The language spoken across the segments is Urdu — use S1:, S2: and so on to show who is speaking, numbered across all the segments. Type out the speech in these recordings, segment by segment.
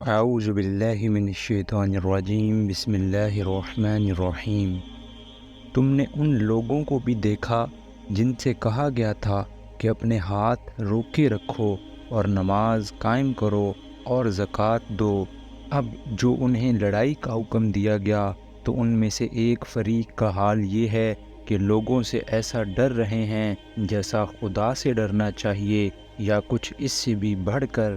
S1: اعوذ باللہ من الشیطان الرجیم بسم اللہ الرحمن الرحیم۔ تم نے ان لوگوں کو بھی دیکھا جن سے کہا گیا تھا کہ اپنے ہاتھ روکے رکھو اور نماز قائم کرو اور زکوٰۃ دو۔ اب جو انہیں لڑائی کا حکم دیا گیا تو ان میں سے ایک فریق کا حال یہ ہے کہ لوگوں سے ایسا ڈر رہے ہیں جیسا خدا سے ڈرنا چاہیے یا کچھ اس سے بھی بڑھ کر۔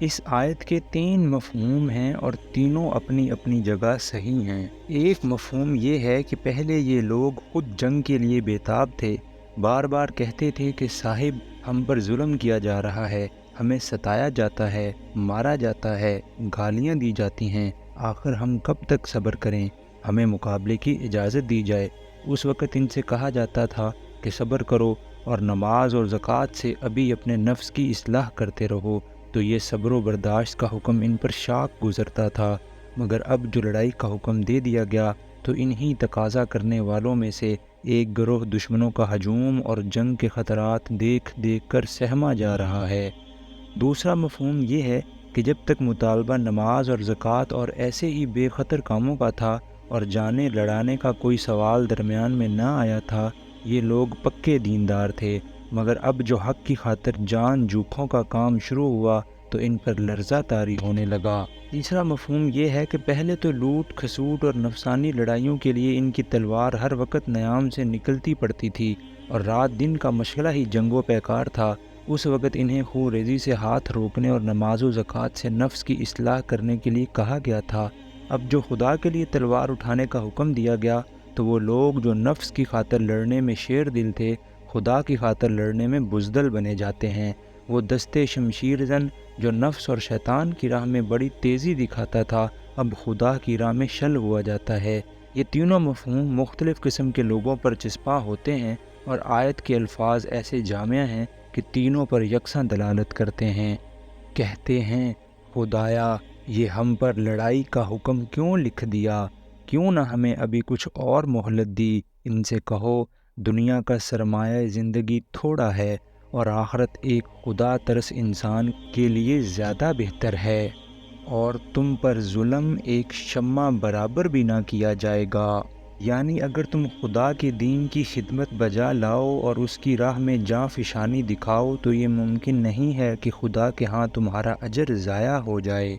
S1: اس آیت کے 3 مفہوم ہیں اور تینوں اپنی اپنی جگہ صحیح ہیں۔ ایک مفہوم یہ ہے کہ پہلے یہ لوگ خود جنگ کے لیے بیتاب تھے، بار بار کہتے تھے کہ صاحب ہم پر ظلم کیا جا رہا ہے، ہمیں ستایا جاتا ہے، مارا جاتا ہے، گالیاں دی جاتی ہیں، آخر ہم کب تک صبر کریں، ہمیں مقابلے کی اجازت دی جائے۔ اس وقت ان سے کہا جاتا تھا کہ صبر کرو اور نماز اور زکوٰۃ سے ابھی اپنے نفس کی اصلاح کرتے رہو، تو یہ صبر و برداشت کا حکم ان پر شاق گزرتا تھا۔ مگر اب جو لڑائی کا حکم دے دیا گیا تو انہی تقاضا کرنے والوں میں سے ایک گروہ دشمنوں کا ہجوم اور جنگ کے خطرات دیکھ دیکھ کر سہما جا رہا ہے۔ دوسرا مفہوم یہ ہے کہ جب تک مطالبہ نماز اور زکوٰۃ اور ایسے ہی بے خطر کاموں کا تھا اور جانیں لڑانے کا کوئی سوال درمیان میں نہ آیا تھا، یہ لوگ پکے دیندار تھے۔ مگر اب جو حق کی خاطر جان جوکھوں کا کام شروع ہوا تو ان پر لرزہ طاری ہونے لگا۔ تیسرا مفہوم یہ ہے کہ پہلے تو لوٹ کھسوٹ اور نفسانی لڑائیوں کے لیے ان کی تلوار ہر وقت نیام سے نکلتی پڑتی تھی اور رات دن کا مشغلہ ہی جنگ و پیکار تھا۔ اس وقت انہیں خون ریزی سے ہاتھ روکنے اور نماز و زکوٰۃ سے نفس کی اصلاح کرنے کے لیے کہا گیا تھا۔ اب جو خدا کے لیے تلوار اٹھانے کا حکم دیا گیا تو وہ لوگ جو نفس کی خاطر لڑنے میں شیر دل تھے، خدا کی خاطر لڑنے میں بزدل بنے جاتے ہیں۔ وہ دستے شمشیر زن جو نفس اور شیطان کی راہ میں بڑی تیزی دکھاتا تھا، اب خدا کی راہ میں شل ہوا جاتا ہے۔ یہ تینوں مفہوم مختلف قسم کے لوگوں پر چسپاں ہوتے ہیں اور آیت کے الفاظ ایسے جامع ہیں کہ تینوں پر یکساں دلالت کرتے ہیں۔ کہتے ہیں خدایا یہ ہم پر لڑائی کا حکم کیوں لکھ دیا، کیوں نہ ہمیں ابھی کچھ اور مہلت دی۔ ان سے کہو دنیا کا سرمایہ زندگی تھوڑا ہے اور آخرت ایک خدا ترس انسان کے لیے زیادہ بہتر ہے، اور تم پر ظلم ایک شمع برابر بھی نہ کیا جائے گا۔ یعنی اگر تم خدا کے دین کی خدمت بجا لاؤ اور اس کی راہ میں جاں فشانی دکھاؤ تو یہ ممکن نہیں ہے کہ خدا کے ہاں تمہارا اجر ضائع ہو جائے۔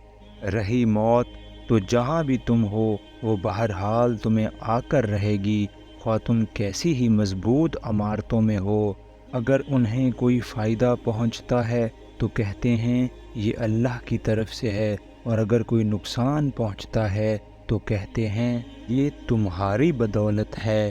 S1: رہی موت تو جہاں بھی تم ہو وہ بہرحال تمہیں آ کر رہے گی، خواہ تم کیسی ہی مضبوط عمارتوں میں ہو۔ اگر انہیں کوئی فائدہ پہنچتا ہے تو کہتے ہیں یہ اللہ کی طرف سے ہے، اور اگر کوئی نقصان پہنچتا ہے تو کہتے ہیں یہ تمہاری بدولت ہے۔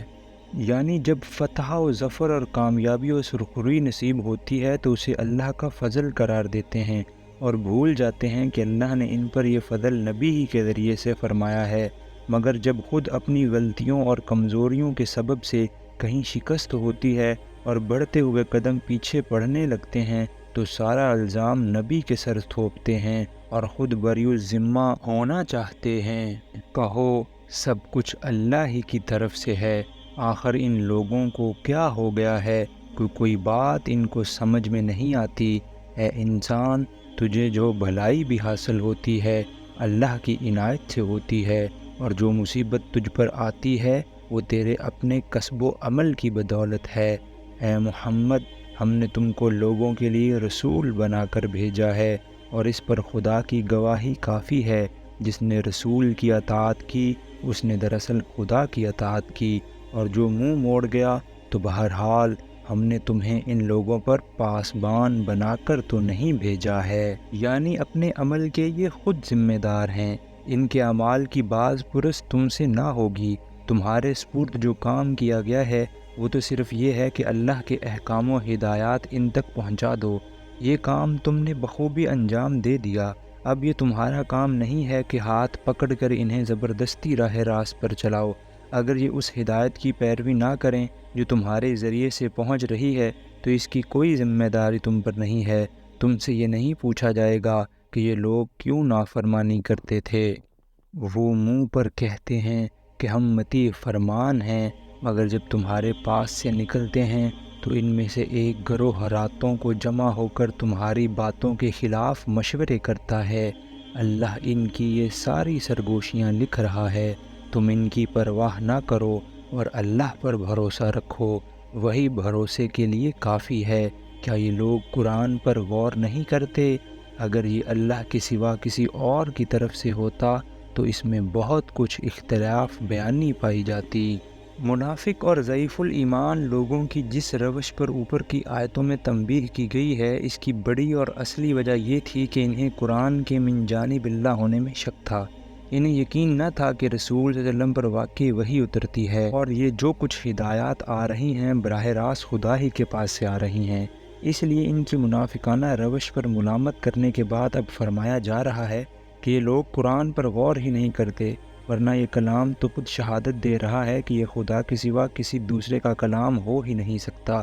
S1: یعنی جب فتح و ظفر اور کامیابی و سرخروئی نصیب ہوتی ہے تو اسے اللہ کا فضل قرار دیتے ہیں اور بھول جاتے ہیں کہ اللہ نے ان پر یہ فضل نبی ہی کے ذریعے سے فرمایا ہے۔ مگر جب خود اپنی غلطیوں اور کمزوریوں کے سبب سے کہیں شکست ہوتی ہے اور بڑھتے ہوئے قدم پیچھے پڑنے لگتے ہیں تو سارا الزام نبی کے سر تھوپتے ہیں اور خود بری الذمہ ہونا چاہتے ہیں۔ کہو سب کچھ اللہ ہی کی طرف سے ہے، آخر ان لوگوں کو کیا ہو گیا ہے کہ کوئی بات ان کو سمجھ میں نہیں آتی۔ اے انسان تجھے جو بھلائی بھی حاصل ہوتی ہے اللہ کی عنایت سے ہوتی ہے، اور جو مصیبت تجھ پر آتی ہے وہ تیرے اپنے کسب و عمل کی بدولت ہے۔ اے محمد ہم نے تم کو لوگوں کے لیے رسول بنا کر بھیجا ہے، اور اس پر خدا کی گواہی کافی ہے۔ جس نے رسول کی اطاعت کی اس نے دراصل خدا کی اطاعت کی، اور جو منہ موڑ گیا تو بہرحال ہم نے تمہیں ان لوگوں پر پاسبان بنا کر تو نہیں بھیجا ہے۔ یعنی اپنے عمل کے یہ خود ذمہ دار ہیں، ان کے اعمال کی باز پرس تم سے نہ ہوگی۔ تمہارے سپرد جو کام کیا گیا ہے وہ تو صرف یہ ہے کہ اللہ کے احکام و ہدایات ان تک پہنچا دو۔ یہ کام تم نے بخوبی انجام دے دیا۔ اب یہ تمہارا کام نہیں ہے کہ ہاتھ پکڑ کر انہیں زبردستی راہ راست پر چلاؤ۔ اگر یہ اس ہدایت کی پیروی نہ کریں جو تمہارے ذریعے سے پہنچ رہی ہے تو اس کی کوئی ذمہ داری تم پر نہیں ہے۔ تم سے یہ نہیں پوچھا جائے گا کہ یہ لوگ کیوں نافرمانی کرتے تھے۔ وہ منہ پر کہتے ہیں کہ ہم مطیع فرمان ہیں، مگر جب تمہارے پاس سے نکلتے ہیں تو ان میں سے ایک گروہ راتوں کو جمع ہو کر تمہاری باتوں کے خلاف مشورے کرتا ہے۔ اللہ ان کی یہ ساری سرگوشیاں لکھ رہا ہے، تم ان کی پرواہ نہ کرو اور اللہ پر بھروسہ رکھو، وہی بھروسے کے لیے کافی ہے۔ کیا یہ لوگ قرآن پر غور نہیں کرتے؟ اگر یہ اللہ کے سوا کسی اور کی طرف سے ہوتا تو اس میں بہت کچھ اختلاف بیانی پائی جاتی۔ منافق اور ضعیف الایمان لوگوں کی جس روش پر اوپر کی آیتوں میں تنبیہ کی گئی ہے، اس کی بڑی اور اصلی وجہ یہ تھی کہ انہیں قرآن کے من جانب اللہ ہونے میں شک تھا۔ انہیں یقین نہ تھا کہ رسول صلی اللہ علیہ وسلم پر واقعی وحی اترتی ہے اور یہ جو کچھ ہدایات آ رہی ہیں براہ راست خدا ہی کے پاس سے آ رہی ہیں۔ اس لیے ان کی منافقانہ روش پر ملامت کرنے کے بعد اب فرمایا جا رہا ہے کہ یہ لوگ قرآن پر غور ہی نہیں کرتے، ورنہ یہ کلام تو خود شہادت دے رہا ہے کہ یہ خدا کے سوا کسی دوسرے کا کلام ہو ہی نہیں سکتا۔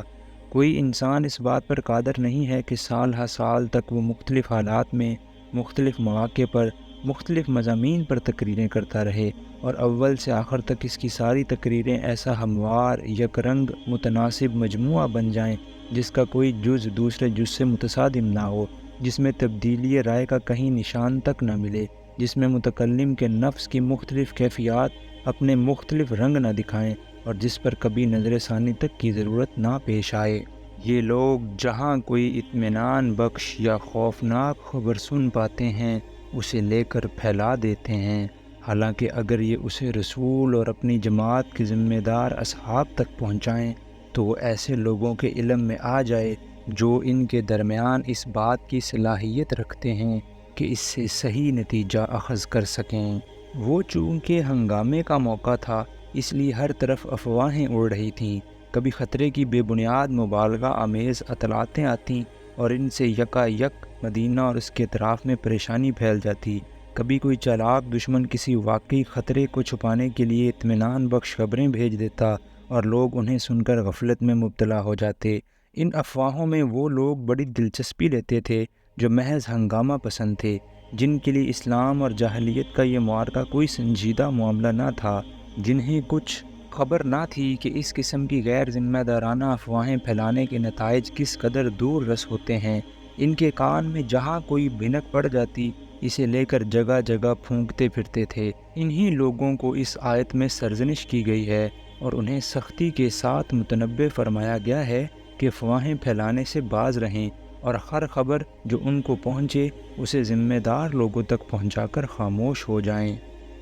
S1: کوئی انسان اس بات پر قادر نہیں ہے کہ سال ہر سال تک وہ مختلف حالات میں، مختلف مواقع پر، مختلف مضامین پر تقریریں کرتا رہے اور اول سے آخر تک اس کی ساری تقریریں ایسا ہموار، یک رنگ، متناسب مجموعہ بن جائیں جس کا کوئی جز دوسرے جز سے متصادم نہ ہو، جس میں تبدیلی رائے کا کہیں نشان تک نہ ملے، جس میں متکلم کے نفس کی مختلف کیفیات اپنے مختلف رنگ نہ دکھائیں اور جس پر کبھی نظر ثانی تک کی ضرورت نہ پیش آئے۔ یہ لوگ جہاں کوئی اطمینان بخش یا خوفناک خبر سن پاتے ہیں اسے لے کر پھیلا دیتے ہیں، حالانکہ اگر یہ اسے رسول اور اپنی جماعت کے ذمہ دار اصحاب تک پہنچائیں تو وہ ایسے لوگوں کے علم میں آ جائے جو ان کے درمیان اس بات کی صلاحیت رکھتے ہیں کہ اس سے صحیح نتیجہ اخذ کر سکیں۔ وہ چونکہ ہنگامے کا موقع تھا اس لیے ہر طرف افواہیں اڑ رہی تھیں، کبھی خطرے کی بے بنیاد مبالغہ آمیز اطلاعاتیں آتیں اور ان سے یکا یک مدینہ اور اس کے اطراف میں پریشانی پھیل جاتی، کبھی کوئی چالاک دشمن کسی واقعی خطرے کو چھپانے کے لیے اطمینان بخش خبریں بھیج دیتا اور لوگ انہیں سن کر غفلت میں مبتلا ہو جاتے۔ ان افواہوں میں وہ لوگ بڑی دلچسپی لیتے تھے جو محض ہنگامہ پسند تھے، جن کے لیے اسلام اور جاہلیت کا یہ معرکہ کوئی سنجیدہ معاملہ نہ تھا، جنہیں کچھ خبر نہ تھی کہ اس قسم کی غیر ذمہ دارانہ افواہیں پھیلانے کے نتائج کس قدر دور رس ہوتے ہیں۔ ان کے کان میں جہاں کوئی بھنک پڑ جاتی اسے لے کر جگہ جگہ پھونکتے پھرتے تھے۔ انہی لوگوں کو اس آیت میں سرزنش کی گئی ہے اور انہیں سختی کے ساتھ متنبہ فرمایا گیا ہے کہ افواہیں پھیلانے سے باز رہیں اور ہر خبر جو ان کو پہنچے اسے ذمہ دار لوگوں تک پہنچا کر خاموش ہو جائیں۔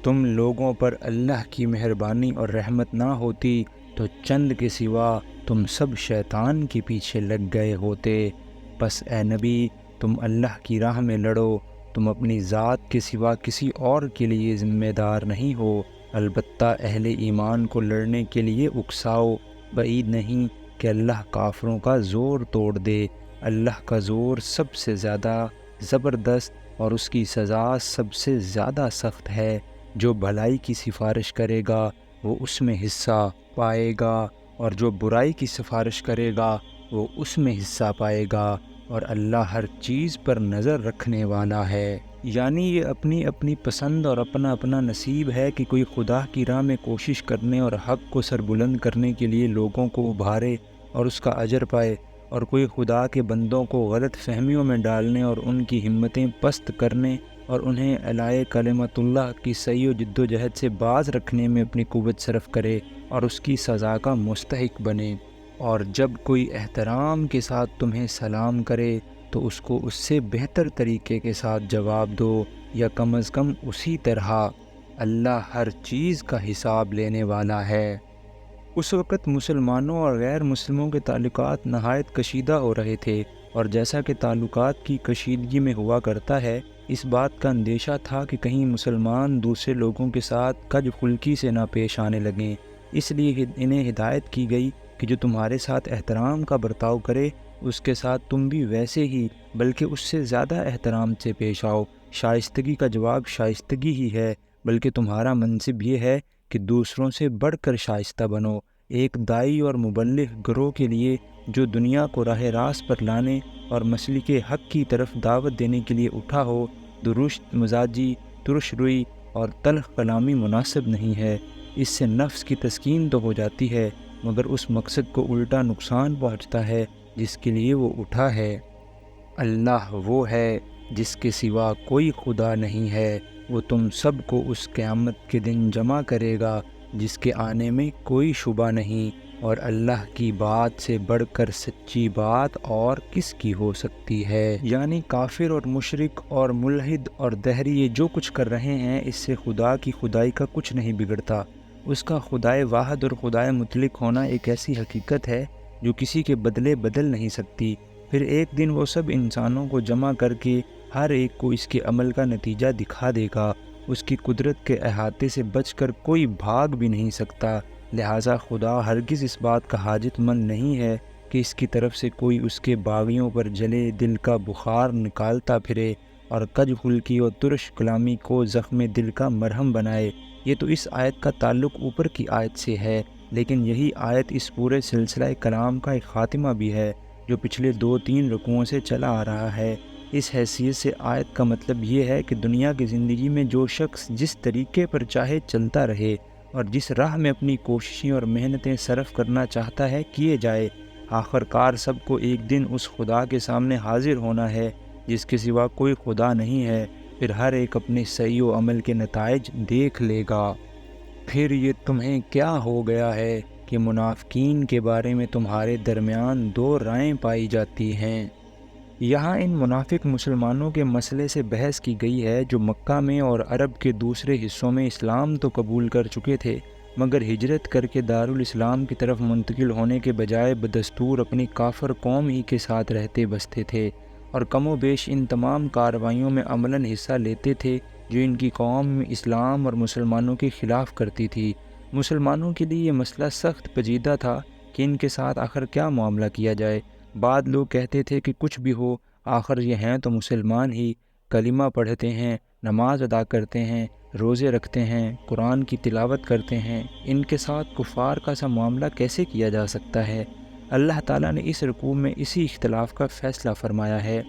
S1: تم لوگوں پر اللہ کی مہربانی اور رحمت نہ ہوتی تو چند کے سوا تم سب شیطان کے پیچھے لگ گئے ہوتے۔ پس اے نبی تم اللہ کی راہ میں لڑو، تم اپنی ذات کے سوا کسی اور کے لیے ذمہ دار نہیں ہو، البتہ اہل ایمان کو لڑنے کے لیے اکساؤ، بعید نہیں کہ اللہ کافروں کا زور توڑ دے۔ اللہ کا زور سب سے زیادہ زبردست اور اس کی سزا سب سے زیادہ سخت ہے۔ جو بھلائی کی سفارش کرے گا وہ اس میں حصہ پائے گا اور جو برائی کی سفارش کرے گا وہ اس میں حصہ پائے گا، اور اللہ ہر چیز پر نظر رکھنے والا ہے۔ یعنی یہ اپنی اپنی پسند اور اپنا اپنا نصیب ہے کہ کوئی خدا کی راہ میں کوشش کرنے اور حق کو سربلند کرنے کے لیے لوگوں کو ابھارے اور اس کا اجر پائے، اور کوئی خدا کے بندوں کو غلط فہمیوں میں ڈالنے اور ان کی ہمتیں پست کرنے اور انہیں اعلاء کلمت اللہ کی سعی و جد و جہد سے باز رکھنے میں اپنی قوت صرف کرے اور اس کی سزا کا مستحق بنے۔ اور جب کوئی احترام کے ساتھ تمہیں سلام کرے تو اس کو اس سے بہتر طریقے کے ساتھ جواب دو، یا کم از کم اسی طرح۔ اللہ ہر چیز کا حساب لینے والا ہے۔ اس وقت مسلمانوں اور غیر مسلموں کے تعلقات نہایت کشیدہ ہو رہے تھے، اور جیسا کہ تعلقات کی کشیدگی میں ہوا کرتا ہے، اس بات کا اندیشہ تھا کہ کہیں مسلمان دوسرے لوگوں کے ساتھ کج خلقی سے نہ پیش آنے لگیں۔ اس لیے انہیں ہدایت کی گئی کہ جو تمہارے ساتھ احترام کا برتاؤ کرے اس کے ساتھ تم بھی ویسے ہی بلکہ اس سے زیادہ احترام سے پیش آؤ۔ شائستگی کا جواب شائستگی ہی ہے، بلکہ تمہارا منصب یہ ہے کہ دوسروں سے بڑھ کر شائستہ بنو۔ ایک داعی اور مبلغ گروہ کے لیے جو دنیا کو راہ راست پر لانے اور مسلک حق کی طرف دعوت دینے کے لیے اٹھا ہو، درست مزاجی، ترش روی اور تلخ کلامی مناسب نہیں ہے۔ اس سے نفس کی تسکین تو ہو جاتی ہے مگر اس مقصد کو الٹا نقصان پہنچتا ہے جس کے لیے وہ اٹھا ہے۔ اللہ وہ ہے جس کے سوا کوئی خدا نہیں ہے، وہ تم سب کو اس قیامت کے دن جمع کرے گا جس کے آنے میں کوئی شبہ نہیں، اور اللہ کی بات سے بڑھ کر سچی بات اور کس کی ہو سکتی ہے۔ یعنی کافر اور مشرک اور ملحد اور دہری یہ جو کچھ کر رہے ہیں، اس سے خدا کی خدائی کا کچھ نہیں بگڑتا۔ اس کا خدائے واحد اور خدائے مطلق ہونا ایک ایسی حقیقت ہے جو کسی کے بدلے بدل نہیں سکتی۔ پھر ایک دن وہ سب انسانوں کو جمع کر کے ہر ایک کو اس کے عمل کا نتیجہ دکھا دے گا۔ اس کی قدرت کے احاطے سے بچ کر کوئی بھاگ بھی نہیں سکتا، لہٰذا خدا ہرگز اس بات کا حاجت مند نہیں ہے کہ اس کی طرف سے کوئی اس کے باغیوں پر جلے دل کا بخار نکالتا پھرے اور کج خلقی اور ترش کلامی کو زخم دل کا مرہم بنائے۔ یہ تو اس آیت کا تعلق اوپر کی آیت سے ہے، لیکن یہی آیت اس پورے سلسلہ کلام کا ایک خاتمہ بھی ہے جو پچھلے 2-3 رکوعوں سے چلا آ رہا ہے۔ اس حیثیت سے آیت کا مطلب یہ ہے کہ دنیا کی زندگی میں جو شخص جس طریقے پر چاہے چلتا رہے اور جس راہ میں اپنی کوششیں اور محنتیں صرف کرنا چاہتا ہے کیے جائے، آخر کار سب کو ایک دن اس خدا کے سامنے حاضر ہونا ہے جس کے سوا کوئی خدا نہیں ہے۔ پھر ہر ایک اپنے سعی و عمل کے نتائج دیکھ لے گا۔ پھر یہ تمہیں کیا ہو گیا ہے کہ منافقین کے بارے میں تمہارے درمیان 2 رائیں پائی جاتی ہیں؟ یہاں ان منافق مسلمانوں کے مسئلے سے بحث کی گئی ہے جو مکہ میں اور عرب کے دوسرے حصوں میں اسلام تو قبول کر چکے تھے، مگر ہجرت کر کے دارالاسلام کی طرف منتقل ہونے کے بجائے بدستور اپنی کافر قوم ہی کے ساتھ رہتے بستے تھے، اور کم و بیش ان تمام کارروائیوں میں عملاً حصہ لیتے تھے جو ان کی قوم اسلام اور مسلمانوں کے خلاف کرتی تھی۔ مسلمانوں کے لیے یہ مسئلہ سخت پیچیدہ تھا کہ ان کے ساتھ آخر کیا معاملہ کیا جائے۔ بعض لوگ کہتے تھے کہ کچھ بھی ہو، آخر یہ ہیں تو مسلمان ہی، کلمہ پڑھتے ہیں، نماز ادا کرتے ہیں، روزے رکھتے ہیں، قرآن کی تلاوت کرتے ہیں، ان کے ساتھ کفار کا سا معاملہ کیسے کیا جا سکتا ہے؟ اللہ تعالیٰ نے اس رکوع میں اسی اختلاف کا فیصلہ فرمایا ہے۔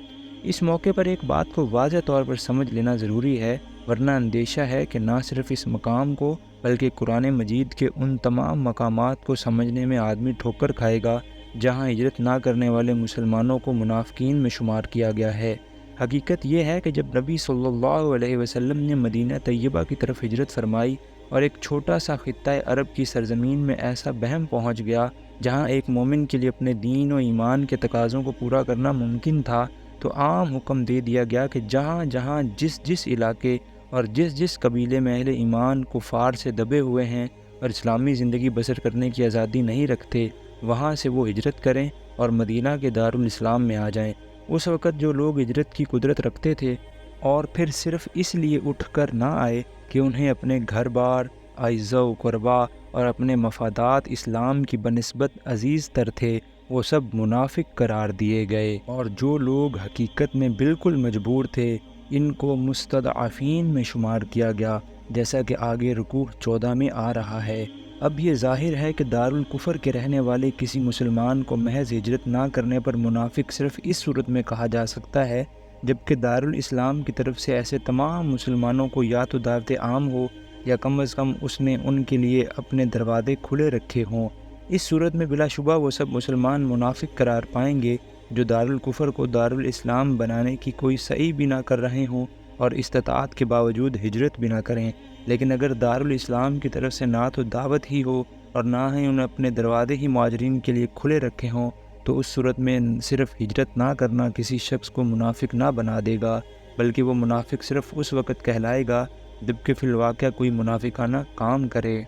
S1: اس موقع پر ایک بات کو واضح طور پر سمجھ لینا ضروری ہے، ورنہ اندیشہ ہے کہ نہ صرف اس مقام کو بلکہ قرآن مجید کے ان تمام مقامات کو سمجھنے میں آدمی ٹھوکر کھائے گا جہاں ہجرت نہ کرنے والے مسلمانوں کو منافقین میں شمار کیا گیا ہے۔ حقیقت یہ ہے کہ جب نبی صلی اللہ علیہ وسلم نے مدینہ طیبہ کی طرف ہجرت فرمائی اور ایک چھوٹا سا خطہ عرب کی سرزمین میں ایسا بہم پہنچ گیا جہاں ایک مومن کے لیے اپنے دین و ایمان کے تقاضوں کو پورا کرنا ممکن تھا، تو عام حکم دے دیا گیا کہ جہاں جہاں جس علاقے اور جس قبیلے میں اہل ایمان کفار سے دبے ہوئے ہیں اور اسلامی زندگی بسر کرنے کی آزادی نہیں رکھتے، وہاں سے وہ ہجرت کریں اور مدینہ کے دارالاسلام میں آ جائیں۔ اس وقت جو لوگ ہجرت کی قدرت رکھتے تھے اور پھر صرف اس لیے اٹھ کر نہ آئے کہ انہیں اپنے گھر بار، اعزاء و قربا اور اپنے مفادات اسلام کی بنسبت عزیز تر تھے، وہ سب منافق قرار دیے گئے، اور جو لوگ حقیقت میں بالکل مجبور تھے ان کو مستضعفین میں شمار کیا گیا، جیسا کہ آگے رکوع 14 میں آ رہا ہے۔ اب یہ ظاہر ہے کہ دارالکفر کے رہنے والے کسی مسلمان کو محض ہجرت نہ کرنے پر منافق صرف اس صورت میں کہا جا سکتا ہے جبکہ دارالاسلام کی طرف سے ایسے تمام مسلمانوں کو یا تو دعوت عام ہو یا کم از کم اس نے ان کے لیے اپنے دروازے کھلے رکھے ہوں۔ اس صورت میں بلا شبہ وہ سب مسلمان منافق قرار پائیں گے جو دارالکفر کو دارالاسلام بنانے کی کوئی سعی بھی نہ کر رہے ہوں اور استطاعت کے باوجود ہجرت بھی نہ کریں۔ لیکن اگر دارالاسلام کی طرف سے نہ تو دعوت ہی ہو اور نہ ہی انہیں اپنے دروازے ہی مہاجرین کے لیے کھلے رکھے ہوں، تو اس صورت میں صرف ہجرت نہ کرنا کسی شخص کو منافق نہ بنا دے گا، بلکہ وہ منافق صرف اس وقت کہلائے گا جبکہ فی الواقع کوئی منافقانہ کام کرے۔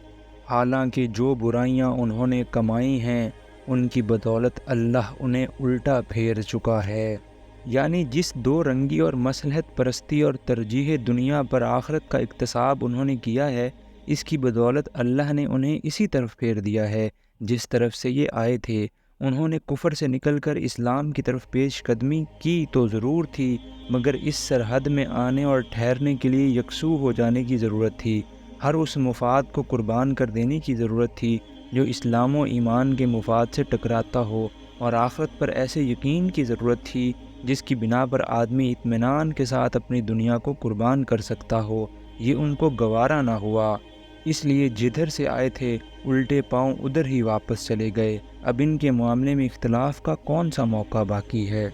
S1: حالانکہ جو برائیاں انہوں نے کمائی ہیں ان کی بدولت اللہ انہیں الٹا پھیر چکا ہے۔ یعنی جس 2 رنگی اور مصلحت پرستی اور ترجیح دنیا پر آخرت کا اکتساب انہوں نے کیا ہے، اس کی بدولت اللہ نے انہیں اسی طرف پھیر دیا ہے جس طرف سے یہ آئے تھے۔ انہوں نے کفر سے نکل کر اسلام کی طرف پیش قدمی کی تو ضرور تھی، مگر اس سرحد میں آنے اور ٹھہرنے کے لیے یکسو ہو جانے کی ضرورت تھی، ہر اس مفاد کو قربان کر دینے کی ضرورت تھی جو اسلام و ایمان کے مفاد سے ٹکراتا ہو، اور آخرت پر ایسے یقین کی ضرورت تھی جس کی بنا پر آدمی اطمینان کے ساتھ اپنی دنیا کو قربان کر سکتا ہو۔ یہ ان کو گوارا نہ ہوا، اس لیے جدھر سے آئے تھے الٹے پاؤں ادھر ہی واپس چلے گئے۔ اب ان کے معاملے میں اختلاف کا کون سا موقع باقی ہے؟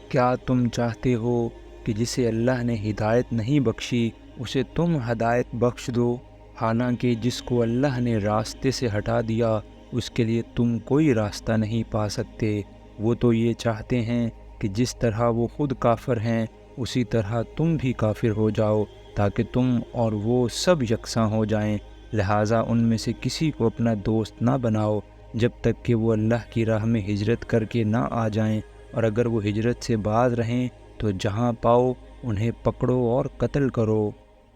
S1: کیا تم چاہتے ہو کہ جسے اللہ نے ہدایت نہیں بخشی اسے تم ہدایت بخش دو، حالانکہ جس کو اللہ نے راستے سے ہٹا دیا اس کے لیے تم کوئی راستہ نہیں پا سکتے۔ وہ تو یہ چاہتے ہیں کہ جس طرح وہ خود کافر ہیں اسی طرح تم بھی کافر ہو جاؤ تاکہ تم اور وہ سب یکساں ہو جائیں، لہٰذا ان میں سے کسی کو اپنا دوست نہ بناؤ جب تک کہ وہ اللہ کی راہ میں ہجرت کر کے نہ آ جائیں، اور اگر وہ ہجرت سے باز رہیں تو جہاں پاؤ انہیں پکڑو اور قتل کرو۔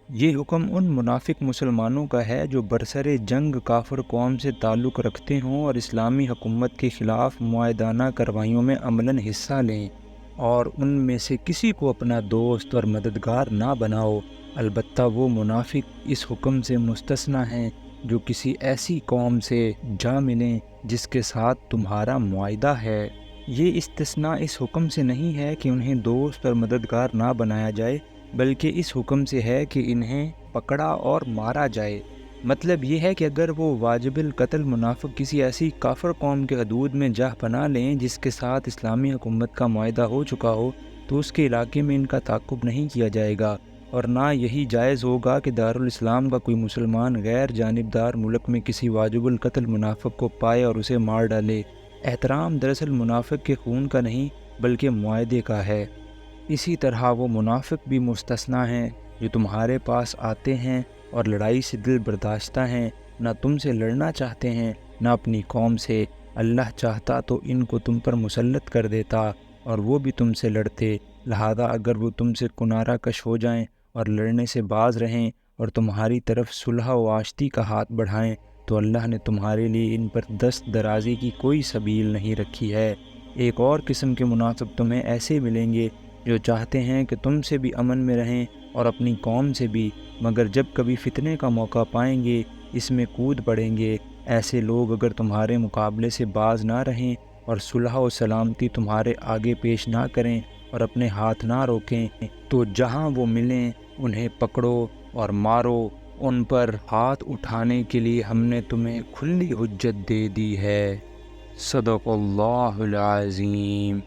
S1: یہ حکم ان منافق مسلمانوں کا ہے جو برسر جنگ کافر قوم سے تعلق رکھتے ہوں اور اسلامی حکومت کے خلاف معاہدانہ کارروائیوں میں عملاً حصہ لیں، اور ان میں سے کسی کو اپنا دوست اور مددگار نہ بناؤ۔ البتہ وہ منافق اس حکم سے مستثنی ہیں جو کسی ایسی قوم سے جا ملیں جس کے ساتھ تمہارا معاہدہ ہے۔ یہ استثناء اس حکم سے نہیں ہے کہ انہیں دوست اور مددگار نہ بنایا جائے، بلکہ اس حکم سے ہے کہ انہیں پکڑا اور مارا جائے۔ مطلب یہ ہے کہ اگر وہ واجب القتل منافق کسی ایسی کافر قوم کے حدود میں جا پناہ لیں جس کے ساتھ اسلامی حکومت کا معاہدہ ہو چکا ہو تو اس کے علاقے میں ان کا تعاقب نہیں کیا جائے گا، اور نہ یہی جائز ہوگا کہ دارالاسلام کا کوئی مسلمان غیر جانبدار ملک میں کسی واجب القتل منافق کو پائے اور اسے مار ڈالے۔ احترام دراصل منافق کے خون کا نہیں بلکہ معاہدے کا ہے۔ اسی طرح وہ منافق بھی مستثنی ہیں جو تمہارے پاس آتے ہیں اور لڑائی سے دل برداشتہ ہیں، نہ تم سے لڑنا چاہتے ہیں نہ اپنی قوم سے۔ اللہ چاہتا تو ان کو تم پر مسلط کر دیتا اور وہ بھی تم سے لڑتے، لہذا اگر وہ تم سے کنارہ کش ہو جائیں اور لڑنے سے باز رہیں اور تمہاری طرف صلح و آشتی کا ہاتھ بڑھائیں تو اللہ نے تمہارے لیے ان پر دست درازی کی کوئی سبیل نہیں رکھی ہے۔ ایک اور قسم کے منافق تمہیں ایسے ملیں گے جو چاہتے ہیں کہ تم سے بھی امن میں رہیں اور اپنی قوم سے بھی، مگر جب کبھی فتنے کا موقع پائیں گے اس میں کود پڑیں گے۔ ایسے لوگ اگر تمہارے مقابلے سے باز نہ رہیں اور صلح و سلامتی تمہارے آگے پیش نہ کریں اور اپنے ہاتھ نہ روکیں تو جہاں وہ ملیں انہیں پکڑو اور مارو۔ ان پر ہاتھ اٹھانے کے لیے ہم نے تمہیں کھلی حجت دے دی ہے۔ صدق اللہ العظیم۔